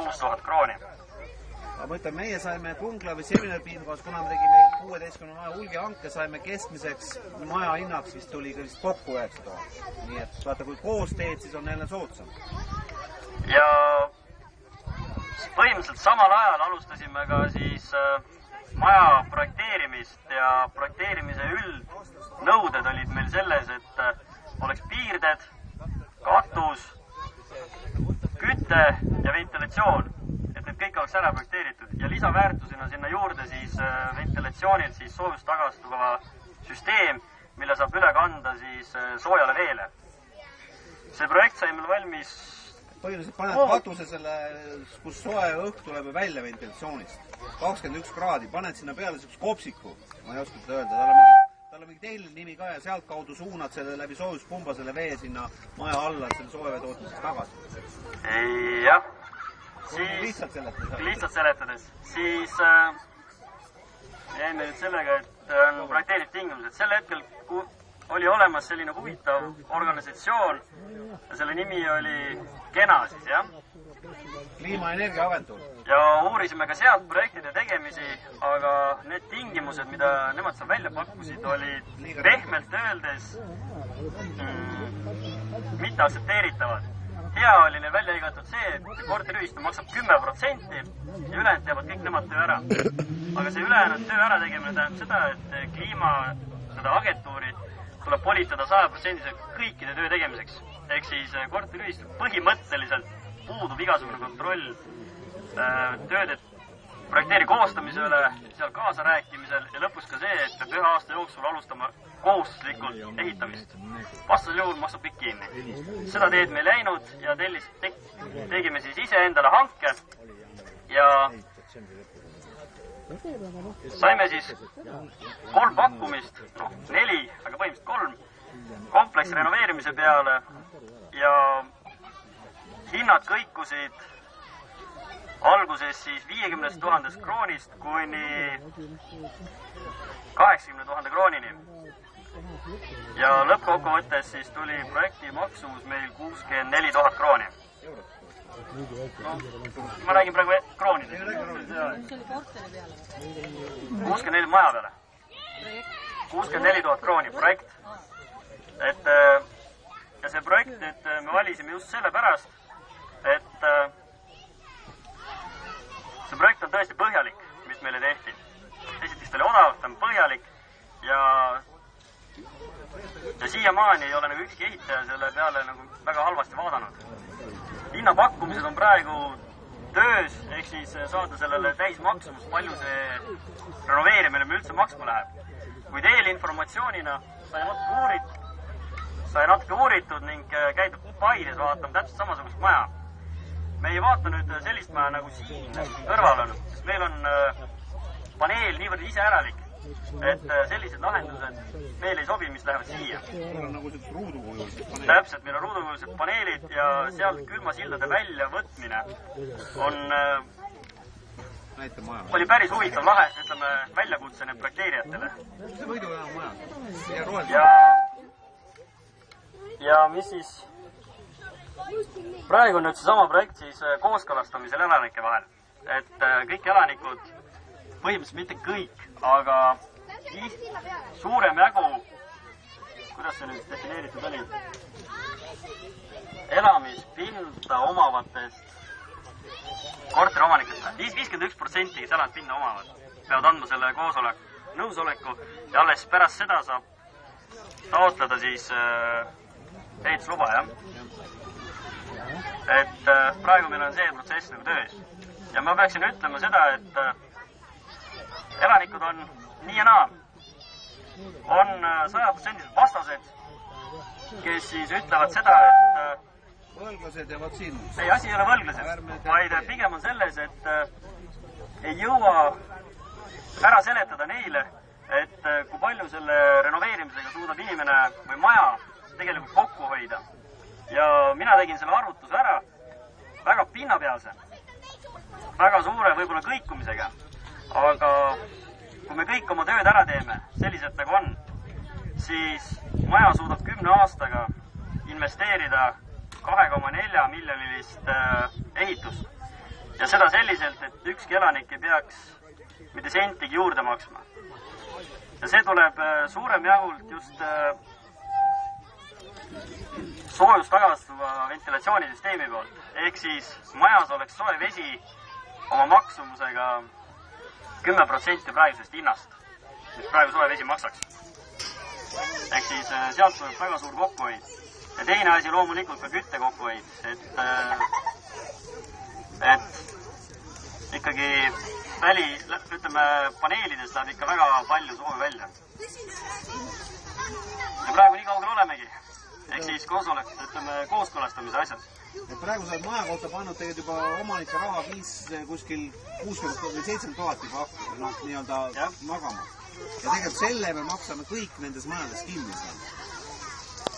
6000 krooni. Aga ma ütlen, meie saime Kungla või seminaripiirkonnas, kuna me tegime 16 maja hulgihanke, saime keskmiseks maja hinnaks vist tuli vist kokku 9000. Nii et vaata, kui koos teed, siis on jälle soodsam. Ja põhimõtteliselt samal ajal alustasime ka siis maja projekteerimist ja projekteerimise üldnõuded olid meil selles, et oleks piirded, katus, küte ja ventilatsioon, et need kõik oleks ära projekteeritud ja lisaväärtusena sinna juurde siis ventilatsioonilt siis soojust tagastuva süsteem, mille saab üle kanda siis soojale veele. See projekt sai meil valmis põhiliselt paned katuse selle, kus soe õhk tuleb välja ventilatsioonist. 21 kraadi, paned sinna peale selleks kopsiku, ma ei oska seda öelda, tal on mingi teine nimi ka ja sealt kaudu suunad selle läbi soojuspumba selle vee sinna maja alla, selle soojavee tootmiseks tagasi. Jah. Lihtsalt seletades. Siis jäime nüüd sellega, et on projekteeritud tingimused. Sel hetkel oli olemas selline huvitav organisatsioon ja selle nimi oli Kena siis, jah? Kliimaenergiaagentuur. Ja uurisime ka sealt projektide tegemisi, aga need tingimused, mida nemad seal välja pakkusid, olid pehmelt öeldes mitte aktsepteeritavad. Hea oli neil välja igatud see, et korteriühistu maksab 10% ja ülejäänud teevad kõik nemad töö ära. Aga see ülejäänud töö ära tegemine tähendab seda, et seda agentuuri tuleb politada 100% kõikide töö tegemiseks. Ehk siis korteriühistu põhimõtteliselt puudub igasugune kontroll tööde projekteeri koostamise üle, seal kaasa rääkimisel ja lõpus ka see, et peab 1 aasta jooksul alustama kohustuslikult ehitamist. Vastasel juhul maksab kõik kinni. Seda teed meil läinud ja tegime siis ise endale hanke ja saime siis 3 pakkumist, 4, aga põhimõtteliselt 3 kompleksi renoveerimise peale ja hinnad kõikusid alguses siis 50 000 kroonist kuni 80 000 kroonini. Ja lõppkokkuvõttes siis tuli projekti maksumus meil 64 000 krooni. Ma räägin praegu kroonidest. 64 maja peale. 64 000 krooni projekt. Ja see projekt nüüd me valisime just sellepärast, et see projekt on tõesti põhjalik, mis meile tehti. Esiteks ta oli odav, ta on põhjalik ja siiamaani ei ole nagu ükski ehitaja selle peale nagu väga halvasti vaadanud. Hinnapakkumised on praegu töös, ehk siis saada sellele täismaksumus, palju see renoveerimine me üldse maksma läheb. Kui eelinformatsioonina sai natuke uuritud ning käidud Paides vaatama täpselt samasugust maja. Me ei vaata nüüd sellist maja nagu siin kõrval on, sest meil on paneel niivõrd iseäralik, et sellised lahendused meil ei sobi, mis lähevad siia. Meil on nagu sellised ruudukujulised paneelid. Täpselt, meil on ruudukujulised paneelid ja sealt külmasildade väljavõtmine oli päris huvitav väljakutse need projekteerijatele. See võidu enam maja. Ja mis siis praegu on nüüd see sama projekt siis kooskõlastamisel elanike vahel. Et kõik elanikud, põhimõtteliselt mitte kõik, aga suurem jagu, kuidas see nüüd defineeritud oli, elamispinda omavatest korteriomanikest, 51%, kes elamispinda omavad, peavad andma selle nõusoleku ja alles pärast seda saab taotleda siis ehitusluba, jah. Et praegu meil on see protsess nagu töös. Ja ma peaksin ütlema seda, et elanikud on nii ja naa. On 100% vastased, kes siis ütlevad seda, et võlglased ja vot siin. Ei, asi ei ole võlglased, vaid pigem on selles, et ei jõua ära seletada neile, et kui palju selle renoveerimisega suudab inimene või maja tegelikult kokku hoida. Ja mina tegin selle arvutuse ära väga pinnapealse, väga suure võib-olla kõikumisega. Aga kui me kõik oma tööd ära teeme, selliselt nagu on, siis maja suudab 10 aastaga investeerida 2,4 miljonilist ehitust. ja seda selliselt, et ükski elanik ei peaks mitte sentigi juurde maksma. Ja see tuleb suurem jahult just soojust tagastuva ventilatsioonisüsteemi poolt. Ehk siis majas oleks soe vesi oma maksumusega 10% praegusest hinnast, mis praegu soe vesi maksaks. Ehk siis sealt tuleb väga suur kokkuhoid. Ja teine asi loomulikult ka kütte kokkuhoid, et ikkagi paneelidest läheb ikka väga palju soovi välja. Ja praegu nii kaugel olemegi. Ehk siis kooskõlastamise asjad. Et praegu sa oled maja kohta pannud tegelikult juba omanike raha kuskil 60 või 70 000 juba nii-öelda magama. Ja tegelikult selle me maksame kõik nendes majades kinni seal.